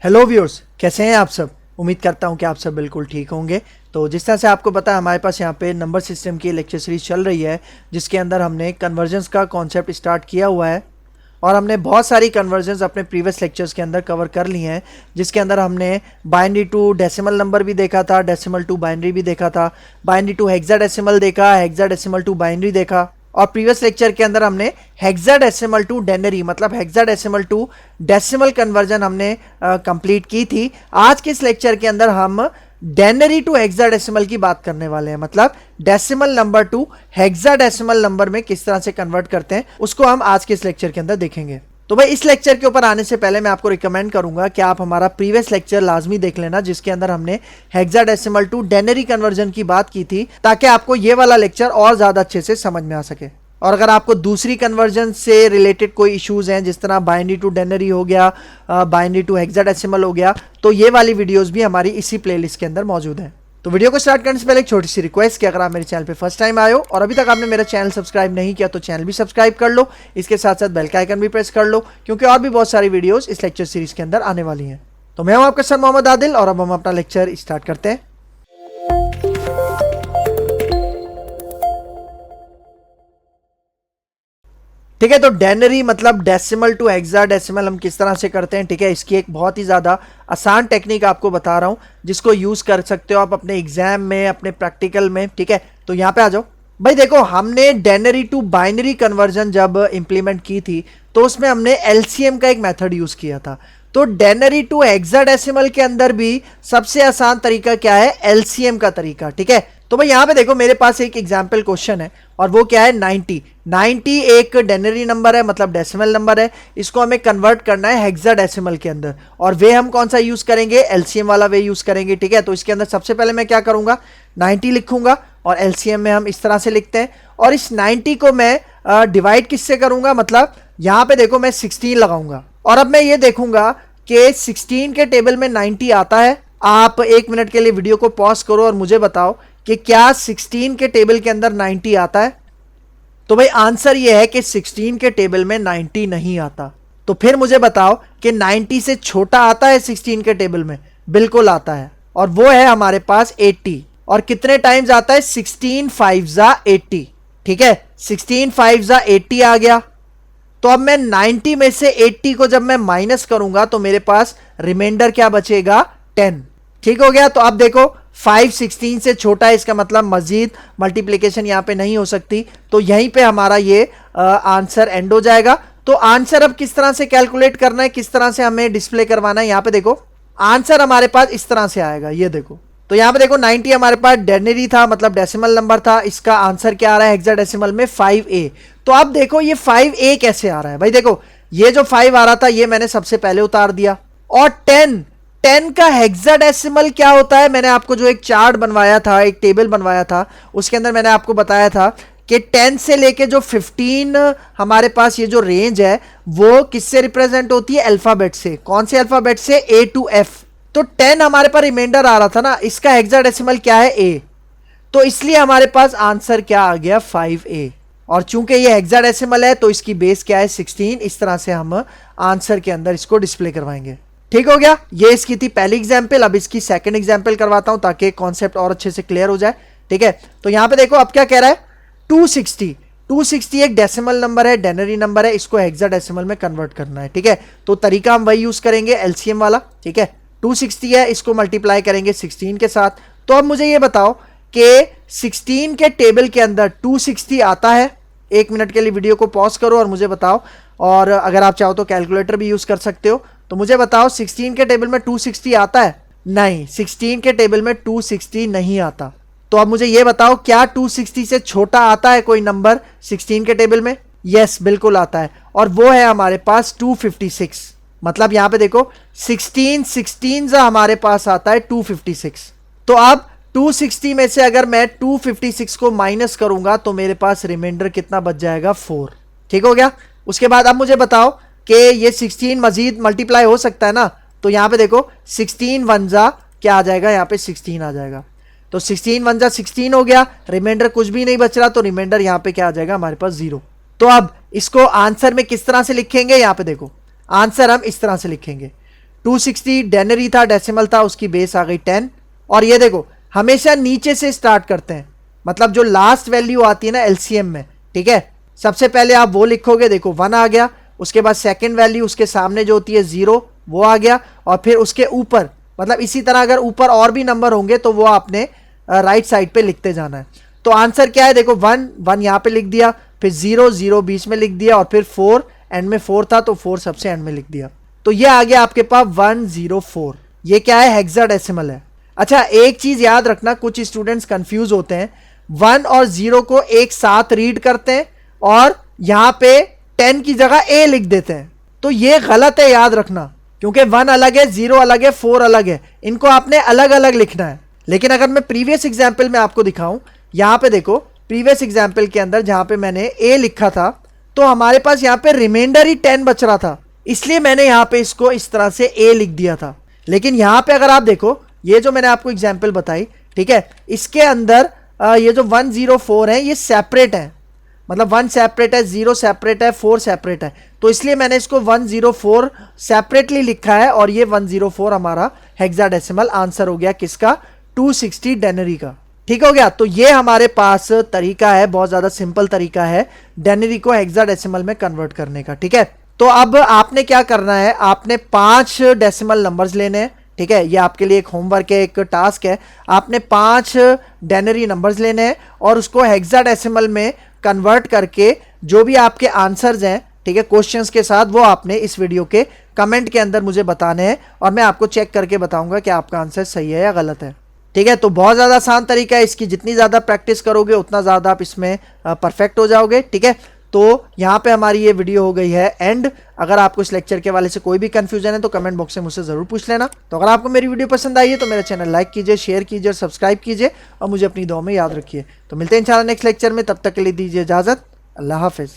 Hello viewers, कैसे हैं आप सब। उम्मीद करता हूं कि आप सब बिल्कुल ठीक होंगे। तो जिस तरह से आपको पता है हमारे पास यहाँ पे नंबर सिस्टम की लेक्चर सीरीज चल रही है, जिसके अंदर हमने कन्वर्जन्स का कॉन्सेप्ट स्टार्ट किया हुआ है और हमने बहुत सारी कन्वर्जन्स अपने प्रीवियस लेक्चर्स के अंदर कवर कर ली हैं, जिसके अंदर हमने बाइनरी टू डेसिमल नंबर भी देखा था, डेसिमल टू बाइनरी भी देखा था, बाइनरी टू हेक्साडेसिमल देखा, हेक्साडेसिमल टू बाइनरी देखा और प्रीवियस लेक्चर के अंदर हमने हेक्साडेसिमल टू डेनरी मतलब हेक्साडेसिमल टू डेसिमल कन्वर्जन हमने कंप्लीट की थी। आज के इस लेक्चर के अंदर हम डेनरी टू हेक्साडेसिमल की बात करने वाले हैं, मतलब decimal number two hexadecimal number में किस तरह से कन्वर्ट करते हैं उसको हम आज के इस लेक्चर के अंदर देखेंगे। तो भाई इस लेक्चर के ऊपर आने से पहले मैं आपको रिकमेंड करूंगा कि आप हमारा प्रीवियस लेक्चर लाजमी देख लेना, जिसके अंदर हमने हेक्साडेसिमल टू डेनरी कन्वर्जन की बात की थी, ताकि आपको ये वाला लेक्चर और ज्यादा अच्छे से समझ में आ सके। और अगर आपको दूसरी कन्वर्जन से रिलेटेड कोई इश्यूज हैं, जिस तरह बाइनरी टू डेनरी हो गया, बाइनरी टू हेक्साडेसिमल हो गया, तो ये वाली वीडियोस भी हमारी इसी प्लेलिस्ट के अंदर मौजूद है। तो वीडियो को स्टार्ट करने से पहले एक छोटी सी रिक्वेस्ट कि अगर आप मेरे चैनल पे फर्स्ट टाइम आए हो और अभी तक आपने मेरा चैनल सब्सक्राइब नहीं किया तो चैनल भी सब्सक्राइब कर लो, इसके साथ साथ बेल का आइकन भी प्रेस कर लो, क्योंकि और भी बहुत सारी वीडियोस इस लेक्चर सीरीज के अंदर आने वाली हैं। तो मैं हूं आपका सर मोहम्मद आदिल और अब हम अपना लेक्चर स्टार्ट करते हैं। ठीक है, तो डेनरी मतलब डेसिमल टू हेक्साडेसिमल हम किस तरह से करते हैं। ठीक है, इसकी एक बहुत ही ज़्यादा आसान टेक्निक आपको बता रहा हूं, जिसको यूज़ कर सकते हो आप अपने एग्जाम में, अपने प्रैक्टिकल में। ठीक है, तो यहाँ पे आ जाओ भाई। देखो, हमने डेनरी टू बाइनरी कन्वर्जन जब इंप्लीमेंट की थी तो उसमें हमने एलसीएम का एक मेथड यूज़ किया था। तो डेनरी टू हेक्साडेसिमल के अंदर भी सबसे आसान तरीका क्या है? एलसीएम का तरीका। ठीक है, तो भाई यहाँ पे देखो, मेरे पास एक एग्जाम्पल क्वेश्चन है और वो क्या है? 90 एक डेनरी नंबर है, मतलब डेसिमल नंबर है। इसको हमें कन्वर्ट करना है हेक्साडेसिमल के अंदर, और वे हम कौन सा यूज करेंगे? एलसीएम वाला वे यूज करेंगे। ठीक है, तो इसके अंदर सबसे पहले मैं क्या करूंगा? 90 लिखूंगा और एलसीएम में हम इस तरह से लिखते हैं, और इस 90 को मैं डिवाइड किससे करूंगा? मतलब यहाँ पे देखो मैं 16 लगाऊंगा, और अब मैं ये देखूंगा कि 16 के टेबल में 90 आता है। आप एक मिनट के लिए वीडियो को पॉज करो और मुझे बताओ कि क्या 16 के टेबल के अंदर 90 आता है? तो भाई आंसर ये है कि 16 के टेबल में 90 नहीं आता। तो फिर मुझे बताओ कि 90 से छोटा आता है 16 के टेबल में? बिल्कुल आता है, और वो है हमारे पास 80। और कितने टाइम्स आता है? 16 5 80। ठीक है, 16 5 80 आ गया। तो अब मैं 90 में से 80 को जब मैं माइनस करूंगा तो मेरे पास रिमाइंडर क्या बचेगा? 10। ठीक हो गया। तो अब देखो 5 16 से छोटा है, इसका मतलब मजीद मल्टीप्लिकेशन यहां पे नहीं हो सकती, तो यहीं पे हमारा ये आंसर एंड हो जाएगा। तो आंसर अब किस तरह से कैलकुलेट करना है, किस तरह से हमें डिस्प्ले करवाना है? यहां पे देखो आंसर हमारे पास इस तरह से आएगा, ये देखो। तो यहां पे देखो 90 हमारे पास डेनरी था, मतलब डेसिमल नंबर था। इसका आंसर क्या आ रहा है हेक्साडेसिमल में? 5A। तो अब देखो ये 5A कैसे आ रहा है? भाई देखो, ये जो 5 आ रहा था ये मैंने सबसे पहले उतार दिया, और 10 का हेक्साडेसिमल क्या होता है? मैंने आपको जो एक चार्ट बनवाया था, एक टेबल बनवाया था, उसके अंदर मैंने आपको बताया था कि 10 से लेके जो 15 हमारे पास ये जो रेंज है वो किससे रिप्रेजेंट होती है? अल्फाबेट से। कौन से अल्फाबेट से? A to F। तो 10 हमारे पास रिमाइंडर आ रहा था ना, इसका हेक्साडेसिमल क्या है? A। तो इसलिए हमारे पास आंसर क्या आ गया? 5A। और चूंकि ये हेक्साडेसिमल है तो इसकी बेस क्या है? 16। इस तरह से हम आंसर के अंदर इसको डिस्प्ले करवाएंगे। ठीक हो गया, ये इसकी थी पहली एग्जाम्पल। अब इसकी सेकंड एग्जाम्पल करवाता हूं ताकि कॉन्सेप्ट और अच्छे से क्लियर हो जाए। ठीक है, तो यहां पे देखो अब क्या कह रहा है? 260 एक डेसिमल नंबर है, डेनरी नंबर है, इसको हेक्साडेसिमल में कन्वर्ट करना है। ठीक है, तो तरीका हम वही यूज करेंगे, एलसीएम वाला। ठीक है, 260 है, इसको मल्टीप्लाई करेंगे 16 के साथ। तो अब मुझे ये बताओ कि 16 के टेबल के अंदर 260 आता है? एक मिनट के लिए वीडियो को पॉज करो और मुझे बताओ, और अगर आप चाहो तो कैलकुलेटर भी यूज कर सकते हो। तो मुझे बताओ 16 के टेबल में 260 आता है? नहीं, 16 के टेबल में 260 नहीं आता। तो अब मुझे ये बताओ, क्या 260 से छोटा आता है कोई नंबर 16 के टेबल में? यस, बिल्कुल आता है, और वो है हमारे पास 256। मतलब यहां पे देखो 16 हमारे पास आता है 256। तो अब 260 में से अगर मैं 256 को माइनस करूंगा तो मेरे पास रिमाइंडर कितना बच जाएगा? 4। ठीक हो गया। उसके बाद अब मुझे बताओ कि ये 16 मजीद मल्टीप्लाई हो सकता है ना, तो यहां पे देखो 16 1 क्या आ जाएगा? यहाँ पे 16 आ जाएगा। तो 16 1 16 हो गया, रिमाइंडर कुछ भी नहीं बच रहा, तो रिमाइंडर यहाँ पे क्या आ जाएगा? हमारे पास 0। तो अब इसको आंसर में किस तरह से लिखेंगे? यहाँ पे देखो आंसर हम इस तरह से लिखेंगे, 260 डेनरी था, डेसिमल था, उसकी बेस आ गई 10। और ये देखो हमेशा नीचे से स्टार्ट करते हैं, मतलब जो लास्ट वैल्यू आती है ना एलसीएम में, ठीक है, सबसे पहले आप वो लिखोगे, देखो 1 आ गया, उसके बाद सेकंड वैल्यू उसके सामने जो होती है 0 वो आ गया, और फिर उसके ऊपर, मतलब इसी तरह अगर ऊपर और भी नंबर होंगे तो वो आपने राइट साइड पे लिखते जाना है। तो आंसर क्या है, देखो 1 1 यहाँ पे लिख दिया, फिर 0 0 बीच में लिख दिया, और फिर 4 एंड में 4 था तो 4 सबसे एंड में लिख दिया। तो ये आ गया आपके पास 104। ये क्या है, हेक्साडेसिमल है। अच्छा एक चीज याद रखना, कुछ स्टूडेंट्स कंफ्यूज होते हैं, 1 और 0 को एक साथ रीड करते हैं और यहां पे 10 की जगह ए लिख देते हैं, तो ये गलत है, याद रखना, क्योंकि 1 अलग है, 0 अलग है, 4 अलग है, इनको आपने अलग अलग लिखना है। लेकिन अगर मैं प्रीवियस एग्जाम्पल में आपको दिखाऊं, यहां पे देखो प्रीवियस एग्जाम्पल के अंदर जहां पे मैंने ए लिखा था, तो हमारे पास यहां पे रिमाइंडर ही 10 बच रहा था, इसलिए मैंने यहां पे इसको इस तरह से ए लिख दिया था। लेकिन यहां पे अगर आप देखो, ये जो मैंने आपको एग्जाम्पल बताई, ठीक है, इसके अंदर ये जो 104 है ये सेपरेट है, मतलब 1 सेपरेट है, 0 सेपरेट है, 4 सेपरेट है, तो इसलिए मैंने इसको 104 सेपरेटली लिखा है, और ये 104 हमारा हेक्साडेसिमल आंसर हो गया किसका, 260 डेनरी का। ठीक हो गया। तो ये हमारे पास तरीका है, बहुत ज्यादा सिंपल तरीका है डेनरी को हेक्साडेसिमल में कन्वर्ट करने का। ठीक है, तो अब आपने क्या करना है, आपने 5 डेसिमल नंबर्स लेने हैं। ठीक है, ये आपके लिए एक होमवर्क है, एक टास्क है। आपने 5 डेनरी नंबर्स लेने हैं और उसको हेक्साडेसिमल में कन्वर्ट करके जो भी आपके आंसर्स हैं, ठीक है, क्वेश्चंस के साथ, वो आपने इस वीडियो के कमेंट के अंदर मुझे बताने हैं और मैं आपको चेक करके बताऊंगा कि आपका आंसर सही है या गलत है। ठीक है, तो बहुत ज़्यादा आसान तरीका है, इसकी जितनी ज़्यादा प्रैक्टिस करोगे उतना ज़्यादा आप इसमें परफेक्ट हो जाओगे। ठीक है, तो यहाँ पे हमारी ये वीडियो हो गई है एंड। अगर आपको इस लेक्चर के वाले से कोई भी कंफ्यूजन है तो कमेंट बॉक्स में मुझसे ज़रूर पूछ लेना। तो अगर आपको मेरी वीडियो पसंद आई है तो मेरा चैनल लाइक कीजिए, शेयर कीजिए और सब्सक्राइब कीजिए और मुझे अपनी दुआ में याद रखिए। तो मिलते हैं इंशाल्लाह नेक्स्ट लेक्चर में, तब तक के लिए दीजिए इजाज़त। अल्लाह हाफिज़।